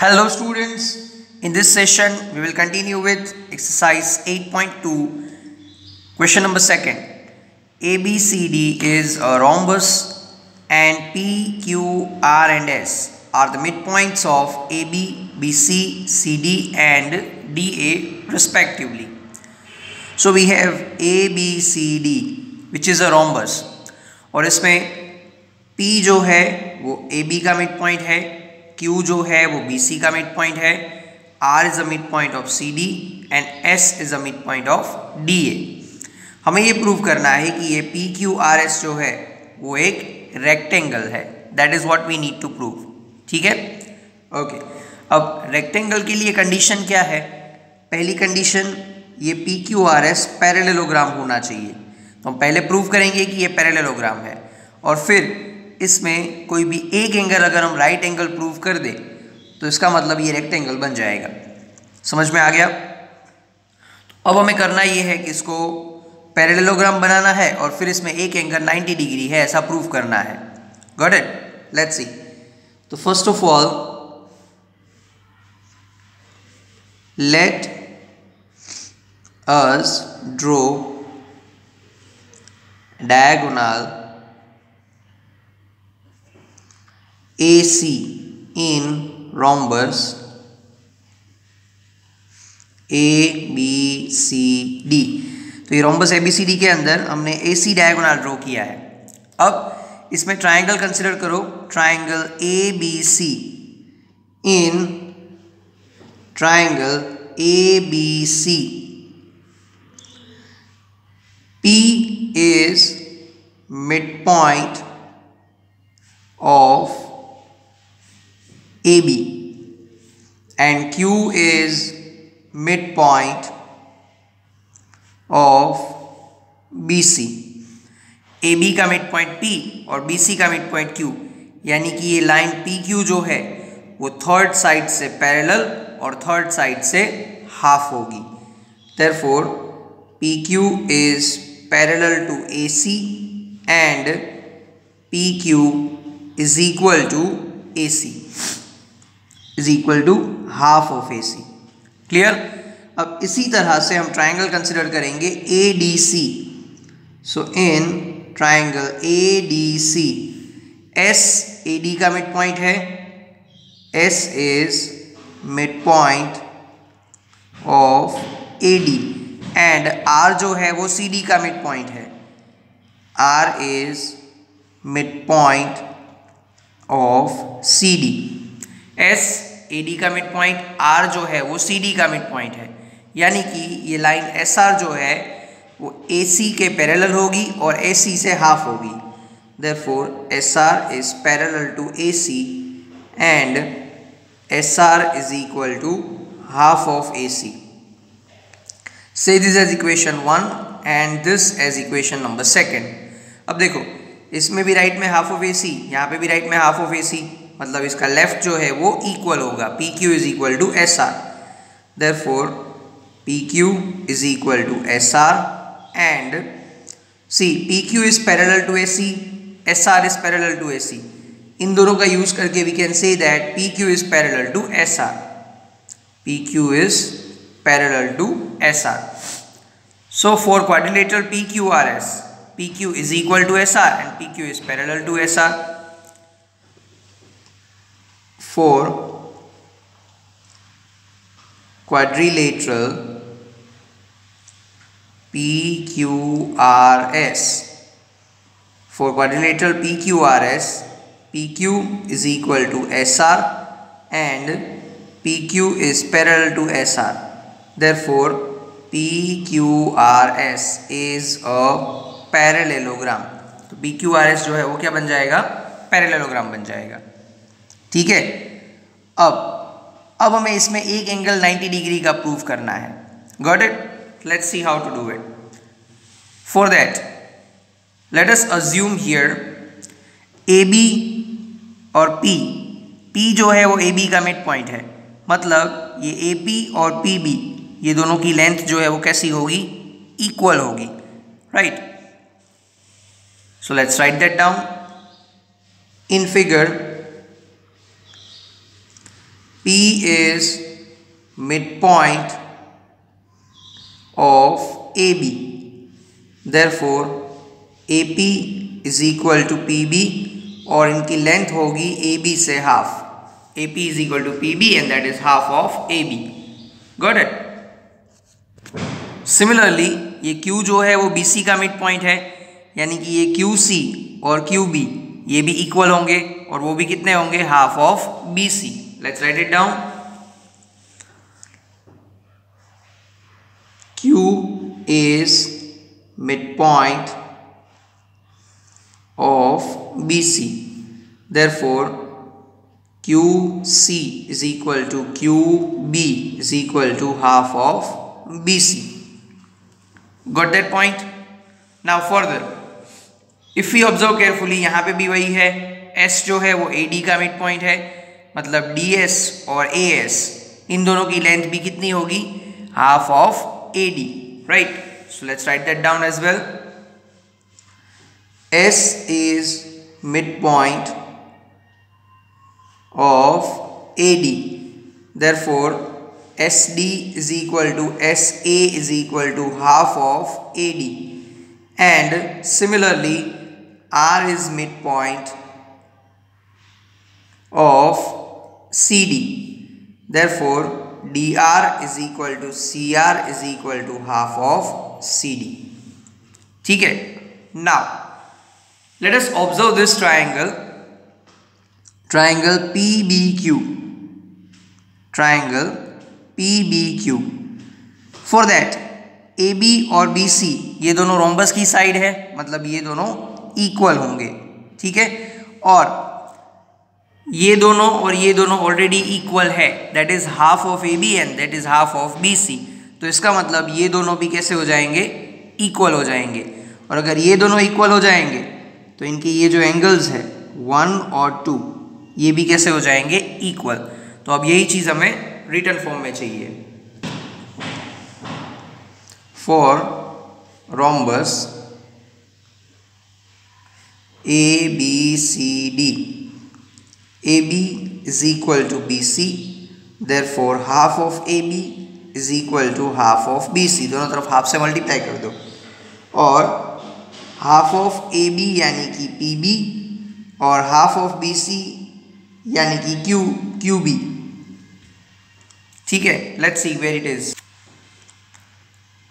Hello students, in this session we will continue with exercise 8.2 question number 2. ABCD is a rhombus and P, Q, R and S are the midpoints of AB, BC, CD and DA respectively. So we have ABCD which is a rhombus और इसमें P जो है वो AB का mid point है, Q जो है वो BC का मिड पॉइंट है, R is a mid point of CD and S is a mid point of DA। हमें ये प्रूव करना है कि ये PQRS जो है वो एक रेक्टेंगल है। That is what we need to prove. ठीक है, ओके। अब रेक्टेंगल के लिए कंडीशन क्या है? पहली कंडीशन, ये PQRS पैरेललोग्राम होना चाहिए। तो हम पहले प्रूव करेंगे कि ये पैरेललोग्राम है और फिर इसमें कोई भी एक एंगल अगर हम राइट एंगल प्रूव कर दे तो इसका मतलब ये रेक्टेंगल बन जाएगा। समझ में आ गया? अब हमें करना ये है कि इसको पैरेललोग्राम बनाना है और फिर इसमें एक एंगल 90 डिग्री है ऐसा प्रूव करना है। Got it? Let's see. तो first of all let us draw diagonal AC in rhombus ABCD। तो ये rhombus ABCD के अंदर हमने AC डायगोनल ड्रॉ किया है। अब इसमें ट्राइंगल कंसिडर करो, triangle ABC in triangle ABC P is midpoint of AB and Q is midpoint of BC। AB का मिड पॉइंट P और BC का मिड पॉइंट Q, यानी कि ये लाइन PQ जो है वो थर्ड साइड से पैरेलल और थर्ड साइड से हाफ होगी। Therefore PQ is parallel to AC and PQ is equal to AC is equal to half of AC। Clear? अब इसी तरह से हम ट्राइंगल कंसिडर करेंगे ADC। So in triangle ADC S AD का mid point है, S is mid point of AD and R जो है वो CD का मिड पॉइंट है, R is mid point of CD। S AD का मिड पॉइंट, R जो है वो CD का मिड पॉइंट है, यानी कि ये लाइन SR जो है वो AC के पैरेलल होगी और AC से हाफ होगी। Therefore SR is parallel to AC and SR is equal to half of AC। Say this as equation 1 and this as equation number 2। अब देखो, इसमें भी राइट में हाफ ऑफ AC, यहाँ पे भी राइट में हाफ ऑफ AC, मतलब इसका लेफ्ट जो है वो इक्वल होगा। PQ is equal to SR। Therefore PQ is equal to SR and see PQ is parallel to AC, SR is parallel to AC। इन दोनों का यूज करके we can say that PQ is parallel to SR। PQ is parallel to SR। So for quadrilateral PQRS, PQ is equal to SR and PQ is parallel to SR। For quadrilateral PQRS, for quadrilateral PQRS, PQ is equal to SR and PQ is parallel to SR। Therefore PQRS is a parallelogram। तो PQRS जो है वो क्या बन जाएगा? Parallelogram बन जाएगा। ठीक है, अब हमें इसमें एक एंगल 90 डिग्री का प्रूव करना है। Got it? Let's see how to do it. For that let us assume here AB और P जो है वो AB का मिड पॉइंट है, मतलब ये AP और PB ये दोनों की लेंथ जो है वो कैसी होगी? इक्वल होगी, right? So let's write that down in figure. P is midpoint of AB. Therefore AP is equal to PB और इनकी लेंथ होगी AB से half. AP is equal to PB and that is half of AB. Got it? Similarly ये Q जो है वो BC का mid point है, यानी कि ये QC और QB ये भी इक्वल होंगे और वो भी कितने होंगे, half of BC. Let's write it down. Q is midpoint of BC. Therefore QC is equal to QB is equal to half of BC. Got that point? Now further, if we observe carefully, यहाँ पे भी वही है, S जो है वो AD का mid point है, मतलब DS और AS इन दोनों की लेंथ भी कितनी होगी, half of AD, right? So let's write that down as well. S is midpoint of AD. Therefore SD is equal to SA is equal to half of AD. And similarly R is midpoint of CD. Therefore DR is equal to CR is equal to half of CD. ठीक है. Now let us observe this triangle PBQ. Triangle PBQ. For that AB और BC ये दोनों rhombus की side है, मतलब ये दोनों इक्वल होंगे. ठीक है. और ये दोनों और ये दोनों ऑलरेडी इक्वल है, that is half of AB and that is half of BC. तो इसका मतलब ये दोनों भी कैसे हो जाएंगे, इक्वल हो जाएंगे. और अगर ये दोनों इक्वल हो जाएंगे तो इनके ये जो एंगल्स है 1 और 2 ये भी कैसे हो जाएंगे, इक्वल. तो अब यही चीज़ हमें रिटन फॉर्म में चाहिए. For rhombus ABCD, AB is equal to BC, therefore half of AB is equal to half of BC. दोनों तरफ हाफ से मल्टीप्लाई कर दो और हाफ ऑफ AB यानी कि PB और हाफ ऑफ BC यानी कि QB. ठीक है. Let's see where it is.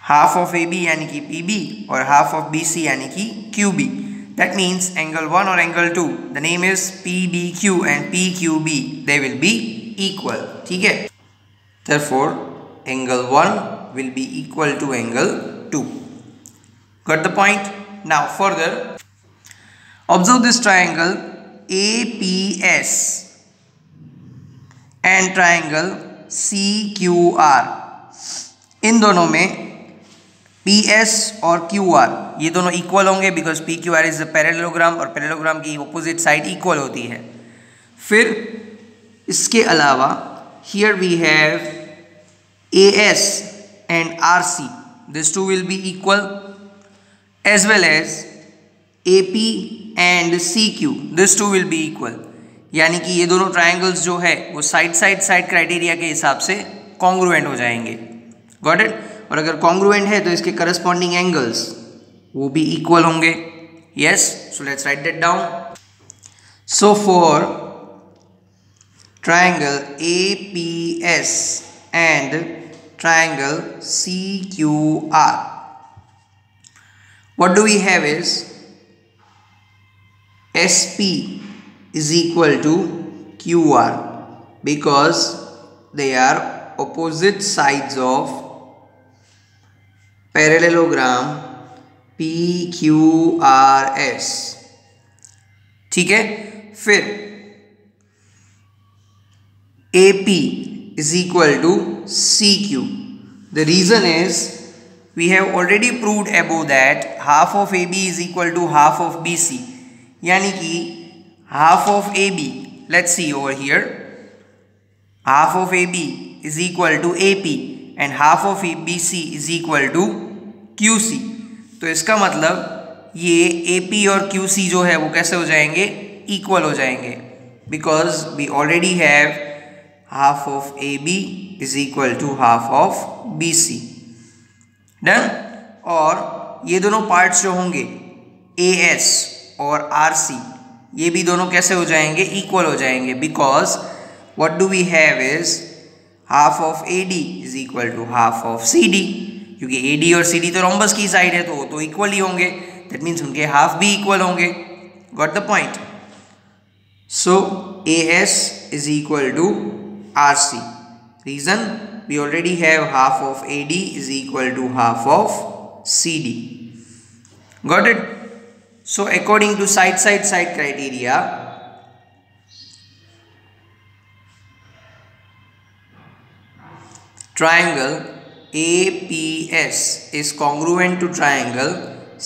Half of AB यानी कि PB और हाफ ऑफ BC यानी कि QB. That means angle 1 or angle 2, the name is PBQ and PQB, they will be equal. ठीक है. Therefore angle 1 will be equal to angle 2. Got the point? Now further observe this triangle APS and triangle CQR. इन दोनों में PS और QR ये दोनों equal होंगे because PQR is a parallelogram और parallelogram की ऑपोजिट साइड इक्वल होती है. फिर इसके अलावा here we have AS and RC, this too will be equal, as well as AP and CQ, this too will be equal. यानी कि ये दोनों ट्राइंगल्स जो है वो साइड क्राइटेरिया के हिसाब से कॉन्ग्रुएंट हो जाएंगे. Got it? और अगर कॉन्ग्रुएंट है तो इसके करस्पॉन्डिंग एंगल्स वो भी इक्वल होंगे. Yes. So let's write that down. So for triangle APS and triangle CQR, what do we have is SP is equal to QR because they are opposite sides of parallelogram PQRS. ठीक है. फिर AP is equal to CQ. The reason is we have already proved above that half of AB is equal to half of BC. यानी कि half of AB, let's see over here, half of AB is equal to AP and half of BC is equal to QC. तो इसका मतलब ये AP और QC जो है वो कैसे हो जाएंगे, इक्वल हो जाएंगे, because we already have half of A B is equal to half of B C. Done. और ये दोनों पार्ट्स जो होंगे ए एस और आर सी, ये भी दोनों कैसे हो जाएंगे? इक्वल हो जाएंगे, because what do we have is half of A D is equal to half of C D, क्योंकि ए डी और सी डी तो रोम्बस की साइड है तो वो तो इक्वल ही होंगे, दैट मीन्स उनके हाफ भी इक्वल होंगे। Got the point? So A S is equal to R C. Reason? We already have half of A D is equal to half of C D. Got it? So according to side criteria, triangle APS is congruent to triangle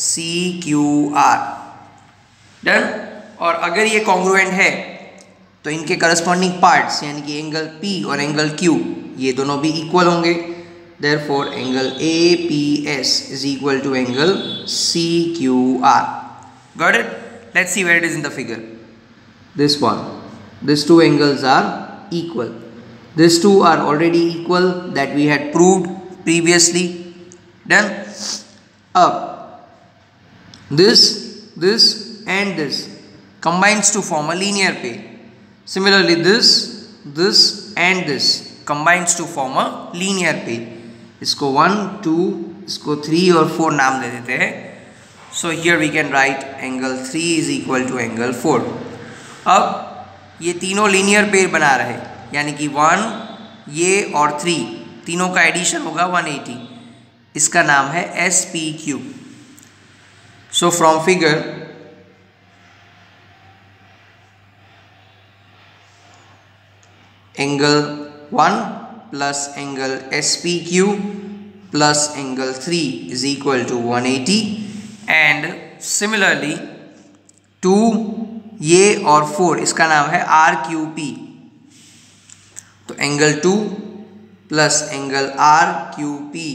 CQR. Done? और अगर ये congruent है तो इनके corresponding parts यानी कि angle P और angle Q ये दोनों भी इक्वल होंगे। Therefore angle APS is equal to angle CQR. Got it? Let's see where it is in the figure. This one. These two angles are equal. These two are already equal, that we had proved previously. Done? Up. This and this combines to form a linear pair. Similarly, this and this combines to form a linear pair. इसको 1, 2, इसको 3 और 4 नाम दे देते हैं। So here we can write angle 3 is equal to angle 4. अब ये तीनों linear pair बना रहे, यानी कि 1 ये और 3 तीनों का एडिशन होगा 180। इसका नाम है SPQ. So from figure angle 1 plus angle SPQ plus angle 3 is equal to 180, and similarly 2 ये और 4 इसका नाम है RQP। तो angle 2 plus angle RQP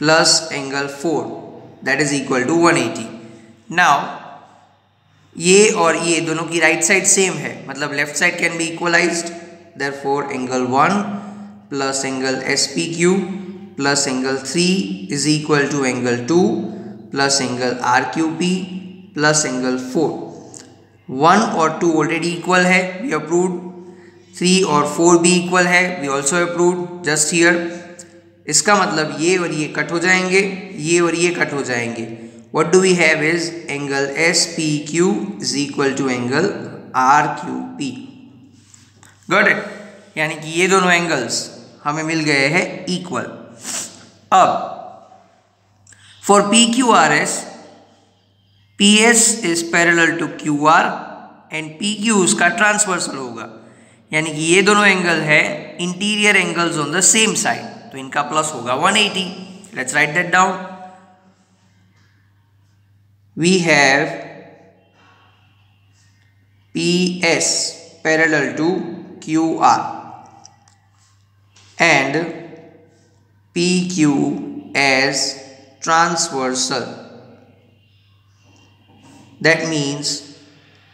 plus angle 4 that is equal to 180। Now ये और ये दोनों की राइट साइड सेम है, मतलब left side can be equalized. Therefore angle 1 plus angle SPQ plus angle 3 is equal to angle 2 plus angle RQP plus angle 4। 1 और 2 already equal है, we approved. 3 और 4 भी इक्वल है, we also approved just here. इसका मतलब ये और ये कट हो जाएंगे, ये और ये कट हो जाएंगे। What do we have is angle SPQ is equal to angle RQP। Got it? यानी कि ये दोनों एंगल्स हमें मिल गए हैं इक्वल। अब for PQRS, PS is parallel to QR and PQ उसका ट्रांसवर्सल होगा, यानी कि ये दोनों एंगल है interior angles on the same side, तो इनका प्लस होगा 180। Let's write that down. We have PS parallel to QR and PQ as transversal. That means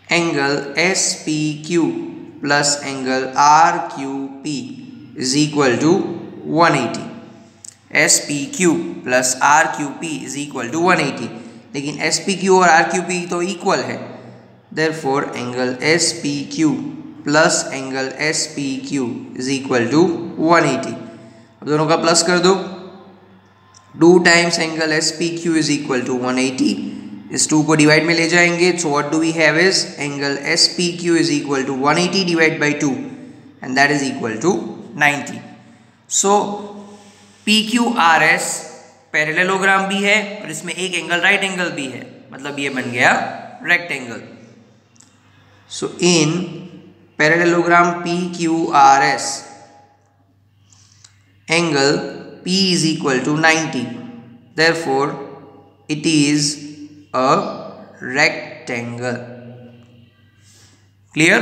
angle SPQ plus angle RQP is equal to 180. SPQ plus RQP is equal to 180, लेकिन SPQ और RQP तो equal है। Therefore angle SPQ plus angle SPQ is equal to 180. अब दोनों का plus कर दो। 2 times angle SPQ is equal to 180. इस 2 को डिवाइड में ले जाएंगे, so what do we have is angle SPQ is equal to 180 divided by 2 and that is equal to 90. So PQRS parallelogram भी है और इसमें एक एंगल राइट एंगल भी है, मतलब ये बन गया rectangle. So in parallelogram PQRS, angle P is equal to 90. Therefore, it is a rectangle. Clear?